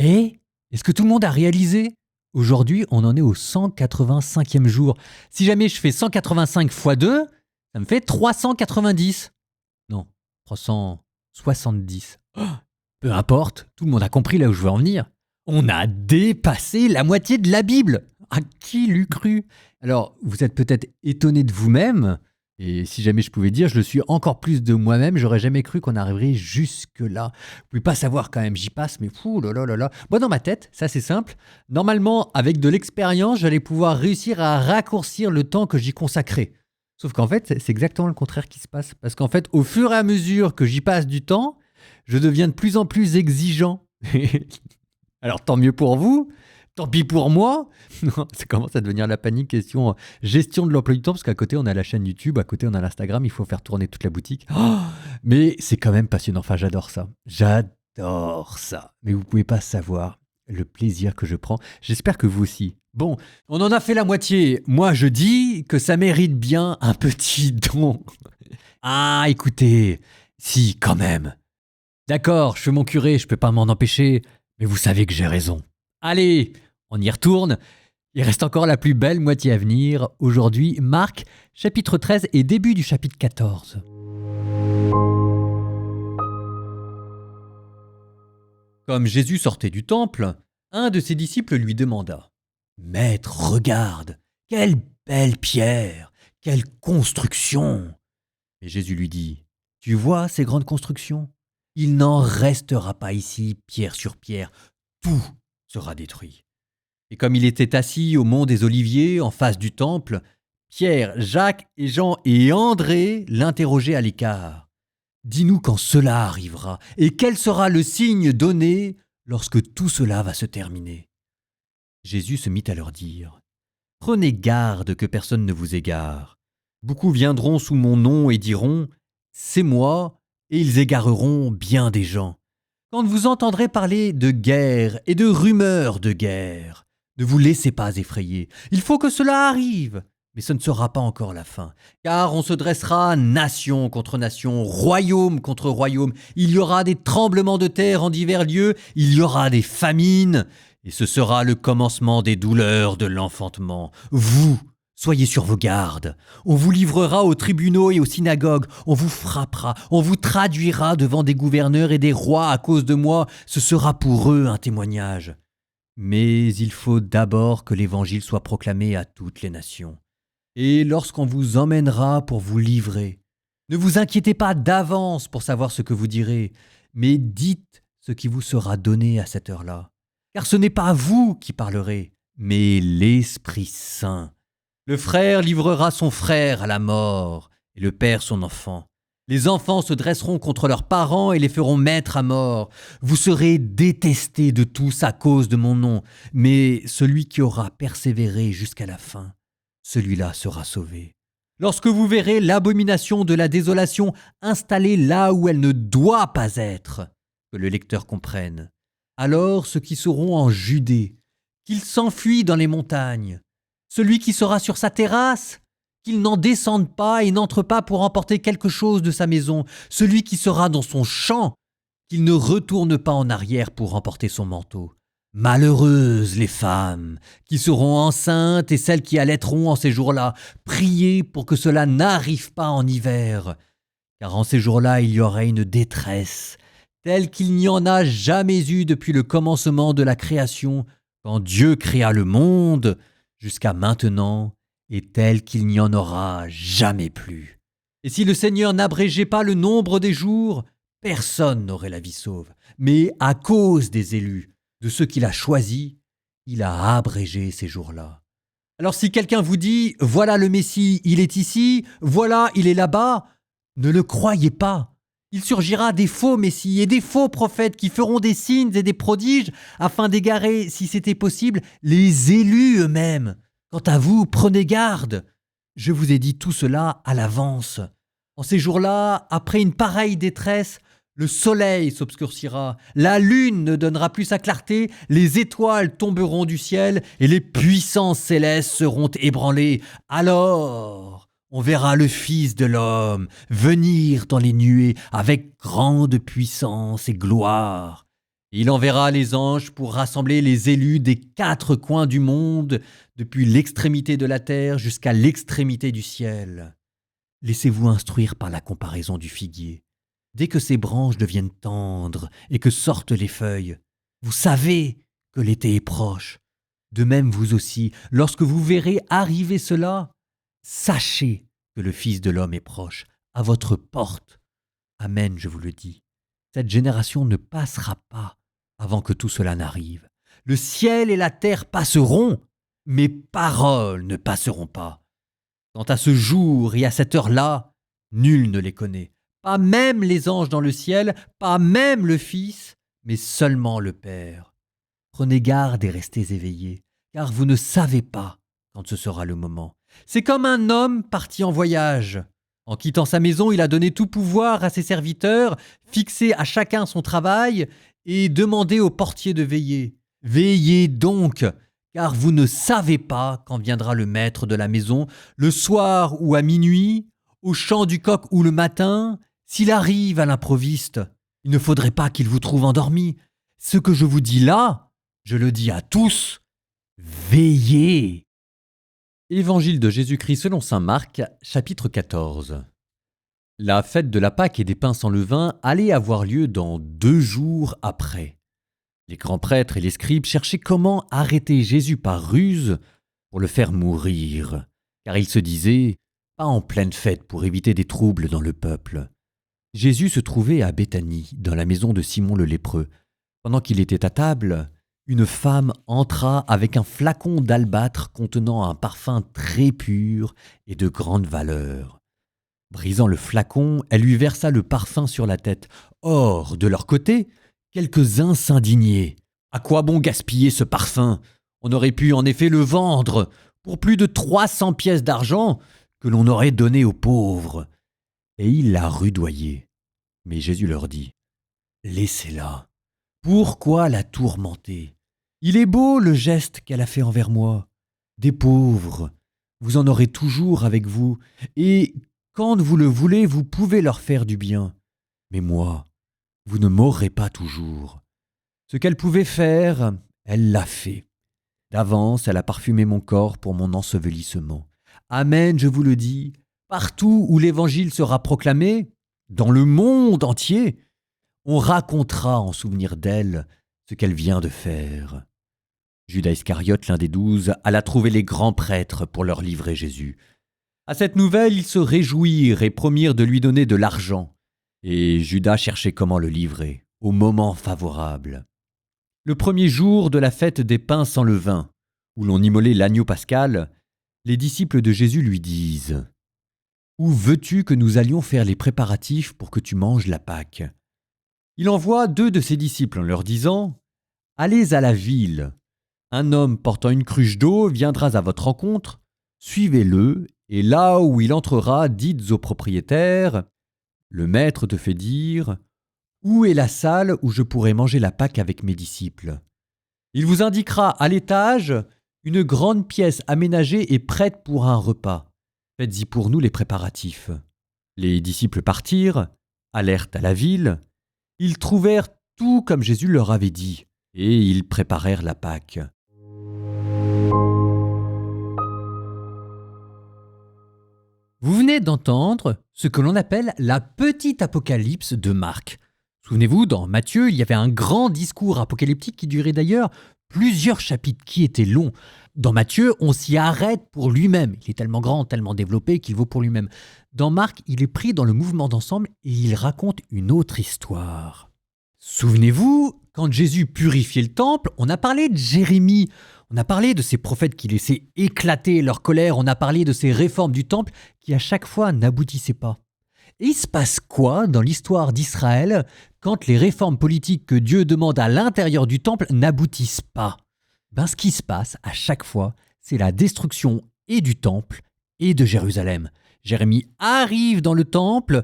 Et est-ce que tout le monde a réalisé? Aujourd'hui, on en est au 185e jour. Si jamais je fais 185 fois 2, ça me fait 390. Non, 370. Oh, peu importe, tout le monde a compris là où je veux en venir. On a dépassé la moitié de la Bible. À qui l'eût cru? Alors, vous êtes peut-être étonné de vous-même, et si jamais je pouvais dire, je le suis encore plus de moi-même, j'aurais jamais cru qu'on arriverait jusque-là. Vous pouvez pas savoir quand même, j'y passe, mais fou, là là là là. Moi, dans ma tête, ça c'est simple. Normalement, avec de l'expérience, j'allais pouvoir réussir à raccourcir le temps que j'y consacrais. Sauf qu'en fait, c'est exactement le contraire qui se passe. Parce qu'en fait, au fur et à mesure que j'y passe du temps, je deviens de plus en plus exigeant. Alors tant mieux pour vous, tant pis pour moi. Non, ça commence à devenir la panique question gestion de l'emploi du temps, parce qu'à côté on a la chaîne YouTube, à côté on a l'Instagram, il faut faire tourner toute la boutique. Oh, mais c'est quand même passionnant, enfin j'adore ça. J'adore ça. Mais vous pouvez pas savoir le plaisir que je prends. J'espère que vous aussi. Bon, on en a fait la moitié. Moi je dis que ça mérite bien un petit don. Ah écoutez, si quand même. D'accord, je suis mon curé, je peux pas m'en empêcher, mais vous savez que j'ai raison. Allez, on y retourne. Il reste encore la plus belle moitié à venir. Aujourd'hui, Marc, chapitre 13 et début du chapitre 14. Comme Jésus sortait du temple, un de ses disciples lui demanda: Maître, regarde, quelle belle pierre, quelle construction! Et Jésus lui dit: Tu vois ces grandes constructions? Il n'en restera pas ici pierre sur pierre, tout sera détruit. Et comme il était assis au mont des Oliviers, en face du temple, Pierre, Jacques et Jean et André l'interrogeaient à l'écart. Dis-nous quand cela arrivera, et quel sera le signe donné lorsque tout cela va se terminer. Jésus se mit à leur dire: Prenez garde que personne ne vous égare. Beaucoup viendront sous mon nom et diront: C'est moi, et ils égareront bien des gens. Quand vous entendrez parler de guerre et de rumeurs de guerre, ne vous laissez pas effrayer. Il faut que cela arrive, mais ce ne sera pas encore la fin. Car on se dressera nation contre nation, royaume contre royaume. Il y aura des tremblements de terre en divers lieux, il y aura des famines, et ce sera le commencement des douleurs de l'enfantement. Vous, soyez sur vos gardes. On vous livrera aux tribunaux et aux synagogues. On vous frappera. On vous traduira devant des gouverneurs et des rois à cause de moi. Ce sera pour eux un témoignage. Mais il faut d'abord que l'évangile soit proclamé à toutes les nations. Et lorsqu'on vous emmènera pour vous livrer, ne vous inquiétez pas d'avance pour savoir ce que vous direz, mais dites ce qui vous sera donné à cette heure-là. Car ce n'est pas vous qui parlerez, mais l'Esprit Saint. Le frère livrera son frère à la mort, et le père son enfant. Les enfants se dresseront contre leurs parents et les feront mettre à mort. Vous serez détestés de tous à cause de mon nom, mais celui qui aura persévéré jusqu'à la fin, celui-là sera sauvé. Lorsque vous verrez l'abomination de la désolation installée là où elle ne doit pas être, que le lecteur comprenne, alors ceux qui seront en Judée, qu'ils s'enfuient dans les montagnes, celui qui sera sur sa terrasse, qu'il n'en descende pas et n'entre pas pour emporter quelque chose de sa maison, celui qui sera dans son champ, qu'il ne retourne pas en arrière pour emporter son manteau. Malheureuses les femmes qui seront enceintes et celles qui allaiteront en ces jours-là. Priez pour que cela n'arrive pas en hiver, car en ces jours-là il y aura une détresse telle qu'il n'y en a jamais eu depuis le commencement de la création, quand Dieu créa le monde, jusqu'à maintenant, et telle qu'il n'y en aura jamais plus. Et si le Seigneur n'abrégeait pas le nombre des jours, personne n'aurait la vie sauve. Mais à cause des élus, de ceux qu'il a choisis, il a abrégé ces jours-là. Alors si quelqu'un vous dit « Voilà le Messie, il est ici, voilà, il est là-bas », ne le croyez pas. Il surgira des faux messies et des faux prophètes qui feront des signes et des prodiges afin d'égarer, si c'était possible, les élus eux-mêmes. Quant à vous, prenez garde. Je vous ai dit tout cela à l'avance. En ces jours-là, après une pareille détresse, le soleil s'obscurcira, la lune ne donnera plus sa clarté, les étoiles tomberont du ciel et les puissances célestes seront ébranlées. Alors, on verra le Fils de l'homme venir dans les nuées avec grande puissance et gloire. Il enverra les anges pour rassembler les élus des 4 coins du monde, depuis l'extrémité de la terre jusqu'à l'extrémité du ciel. Laissez-vous instruire par la comparaison du figuier. Dès que ses branches deviennent tendres et que sortent les feuilles, vous savez que l'été est proche. De même vous aussi, lorsque vous verrez arriver cela, sachez que le Fils de l'homme est proche, à votre porte. Amen, je vous le dis. Cette génération ne passera pas avant que tout cela n'arrive. Le ciel et la terre passeront, mes paroles ne passeront pas. Quant à ce jour et à cette heure-là, nul ne les connaît. Pas même les anges dans le ciel, pas même le Fils, mais seulement le Père. Prenez garde et restez éveillés, car vous ne savez pas quand ce sera le moment. C'est comme un homme parti en voyage. En quittant sa maison, il a donné tout pouvoir à ses serviteurs, fixé à chacun son travail et demandé au portier de veiller. Veillez donc, car vous ne savez pas quand viendra le maître de la maison, le soir ou à minuit, au chant du coq ou le matin, s'il arrive à l'improviste. Il ne faudrait pas qu'il vous trouve endormi. Ce que je vous dis là, je le dis à tous, veillez. Évangile de Jésus-Christ selon saint Marc, chapitre 14. La fête de la Pâque et des pains sans levain allait avoir lieu dans 2 jours après. Les grands prêtres et les scribes cherchaient comment arrêter Jésus par ruse pour le faire mourir, car ils se disaient « pas en pleine fête pour éviter des troubles dans le peuple ». Jésus se trouvait à Béthanie, dans la maison de Simon le lépreux. Pendant qu'il était à table, une femme entra avec un flacon d'albâtre contenant un parfum très pur et de grande valeur. Brisant le flacon, elle lui versa le parfum sur la tête. Or, de leur côté, quelques-uns s'indignaient. « À quoi bon gaspiller ce parfum ? On aurait pu en effet le vendre pour plus de 300 pièces d'argent que l'on aurait donné aux pauvres. » Et ils la rudoyaient. Mais Jésus leur dit « Laissez-la. Pourquoi la tourmenter ? Il est beau le geste qu'elle a fait envers moi. Des pauvres, vous en aurez toujours avec vous, et quand vous le voulez, vous pouvez leur faire du bien. Mais moi, vous ne m'aurez pas toujours. Ce qu'elle pouvait faire, elle l'a fait. D'avance, elle a parfumé mon corps pour mon ensevelissement. Amen, je vous le dis, partout où l'évangile sera proclamé, dans le monde entier, on racontera en souvenir d'elle ce qu'elle vient de faire. » Judas Iscariote, l'un des 12, alla trouver les grands prêtres pour leur livrer Jésus. À cette nouvelle, ils se réjouirent et promirent de lui donner de l'argent. Et Judas cherchait comment le livrer, au moment favorable. Le premier jour de la fête des pains sans levain, où l'on immolait l'agneau pascal, les disciples de Jésus lui disent « Où veux-tu que nous allions faire les préparatifs pour que tu manges la Pâque ?» Il envoie 2 de ses disciples en leur disant « Allez à la ville. Un homme portant une cruche d'eau viendra à votre rencontre, suivez-le, et là où il entrera, dites au propriétaire, le maître te fait dire, où est la salle où je pourrai manger la Pâque avec mes disciples ? Il vous indiquera à l'étage une grande pièce aménagée et prête pour un repas. Faites-y pour nous les préparatifs. Les disciples partirent, allèrent à la ville, ils trouvèrent tout comme Jésus leur avait dit, et ils préparèrent la Pâque. Vous venez d'entendre ce que l'on appelle la petite apocalypse de Marc. Souvenez-vous, dans Matthieu, il y avait un grand discours apocalyptique qui durait d'ailleurs plusieurs chapitres, qui était long. Dans Matthieu, on s'y arrête pour lui-même. Il est tellement grand, tellement développé qu'il vaut pour lui-même. Dans Marc, il est pris dans le mouvement d'ensemble et il raconte une autre histoire. Souvenez-vous, quand Jésus purifiait le temple, on a parlé de Jérémie. On a parlé de ces prophètes qui laissaient éclater leur colère, on a parlé de ces réformes du temple qui à chaque fois n'aboutissaient pas. Et il se passe quoi dans l'histoire d'Israël quand les réformes politiques que Dieu demande à l'intérieur du temple n'aboutissent pas ? Ce qui se passe à chaque fois, c'est la destruction et du temple et de Jérusalem. Jérémie arrive dans le temple,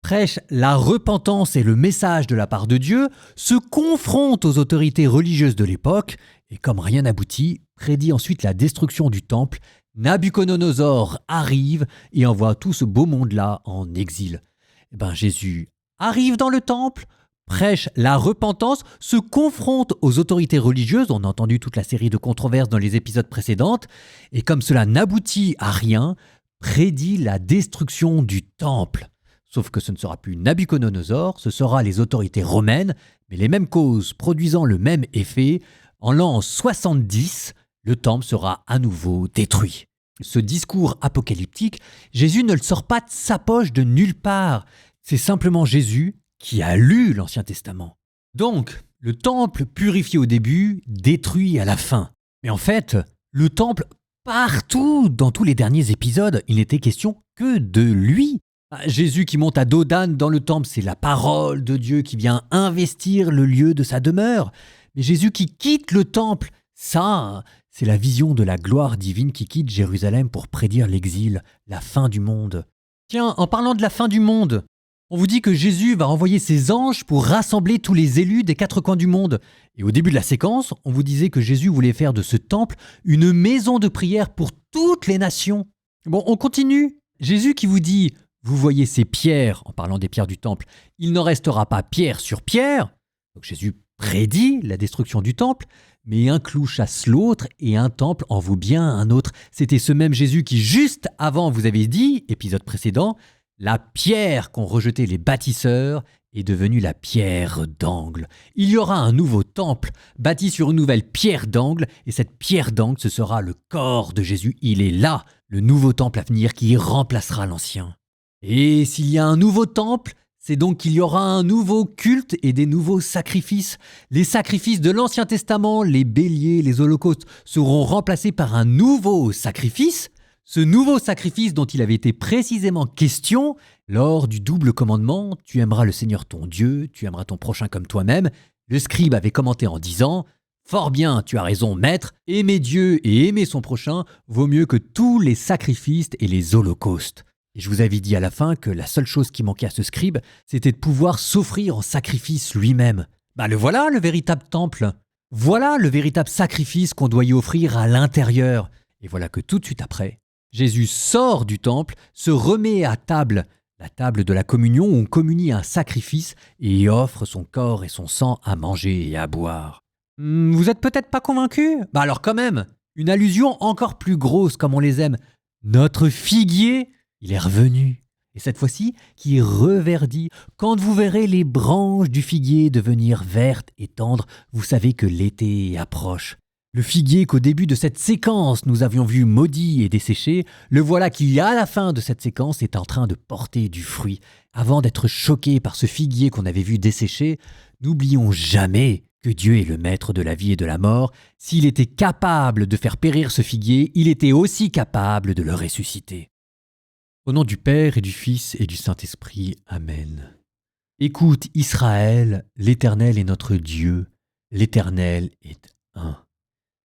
prêche la repentance et le message de la part de Dieu, se confronte aux autorités religieuses de l'époque, et comme rien n'aboutit, prédit ensuite la destruction du temple. Nabuchodonosor arrive et envoie tout ce beau monde-là en exil. Jésus arrive dans le temple, prêche la repentance, se confronte aux autorités religieuses, on a entendu toute la série de controverses dans les épisodes précédents, et comme cela n'aboutit à rien, prédit la destruction du temple. Sauf que ce ne sera plus Nabuchodonosor, ce sera les autorités romaines, mais les mêmes causes produisant le même effet. En l'an 70, le temple sera à nouveau détruit. Ce discours apocalyptique, Jésus ne le sort pas de sa poche de nulle part. C'est simplement Jésus qui a lu l'Ancien Testament. Donc, le temple purifié au début, détruit à la fin. Mais en fait, le temple, partout dans tous les derniers épisodes, il n'était question que de lui. Jésus qui monte à dos d'âne dans le temple, c'est la parole de Dieu qui vient investir le lieu de sa demeure. Mais Jésus qui quitte le temple, ça, c'est la vision de la gloire divine qui quitte Jérusalem pour prédire l'exil, la fin du monde. Tiens, en parlant de la fin du monde, on vous dit que Jésus va envoyer ses anges pour rassembler tous les élus des quatre coins du monde. Et au début de la séquence, on vous disait que Jésus voulait faire de ce temple une maison de prière pour toutes les nations. Bon, on continue. Jésus qui vous dit « Vous voyez ces pierres », en parlant des pierres du temple, « il n'en restera pas pierre sur pierre ». Donc Jésus prédit la destruction du temple, mais un clou chasse l'autre et un temple en vaut bien un autre. C'était ce même Jésus qui, juste avant, vous avait dit, épisode précédent, la pierre qu'ont rejetée les bâtisseurs est devenue la pierre d'angle. Il y aura un nouveau temple bâti sur une nouvelle pierre d'angle, et cette pierre d'angle, ce sera le corps de Jésus. Il est là, le nouveau temple à venir qui remplacera l'ancien. Et s'il y a un nouveau temple, c'est donc qu'il y aura un nouveau culte et des nouveaux sacrifices. Les sacrifices de l'Ancien Testament, les béliers, les holocaustes, seront remplacés par un nouveau sacrifice. Ce nouveau sacrifice dont il avait été précisément question lors du double commandement, tu aimeras le Seigneur ton Dieu, tu aimeras ton prochain comme toi-même. Le scribe avait commenté en disant « Fort bien, tu as raison, maître, aimer Dieu et aimer son prochain vaut mieux que tous les sacrifices et les holocaustes. » Et je vous avais dit à la fin que la seule chose qui manquait à ce scribe, c'était de pouvoir s'offrir en sacrifice lui-même. Le voilà, le véritable temple. Voilà le véritable sacrifice qu'on doit y offrir à l'intérieur. Et voilà que tout de suite après, Jésus sort du temple, se remet à table, la table de la communion où on communie un sacrifice et y offre son corps et son sang à manger et à boire. Vous êtes peut-être pas convaincus ? Alors quand même, une allusion encore plus grosse comme on les aime. Notre figuier, il est revenu, et cette fois-ci, qui est reverdit. Quand vous verrez les branches du figuier devenir vertes et tendres, vous savez que l'été approche. Le figuier qu'au début de cette séquence, nous avions vu maudit et desséché, le voilà qui, à la fin de cette séquence, est en train de porter du fruit. Avant d'être choqué par ce figuier qu'on avait vu desséché, n'oublions jamais que Dieu est le maître de la vie et de la mort. S'il était capable de faire périr ce figuier, il était aussi capable de le ressusciter. Au nom du Père et du Fils et du Saint-Esprit. Amen. Écoute, Israël, l'Éternel est notre Dieu, l'Éternel est un.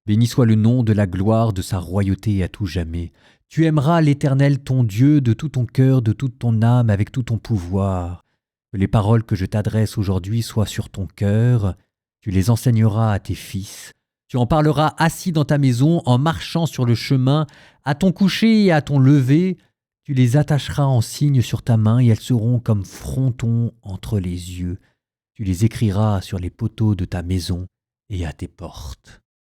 Béni soit le nom de la gloire de sa royauté à tout jamais. Tu aimeras l'Éternel ton Dieu de tout ton cœur, de toute ton âme, avec tout ton pouvoir. Que les paroles que je t'adresse aujourd'hui soient sur ton cœur. Tu les enseigneras à tes fils. Tu en parleras assis dans ta maison, en marchant sur le chemin, à ton coucher et à ton lever. Tu les attacheras en signe sur ta main et elles seront comme frontons entre les yeux. Tu les écriras sur les poteaux de ta maison et à tes portes.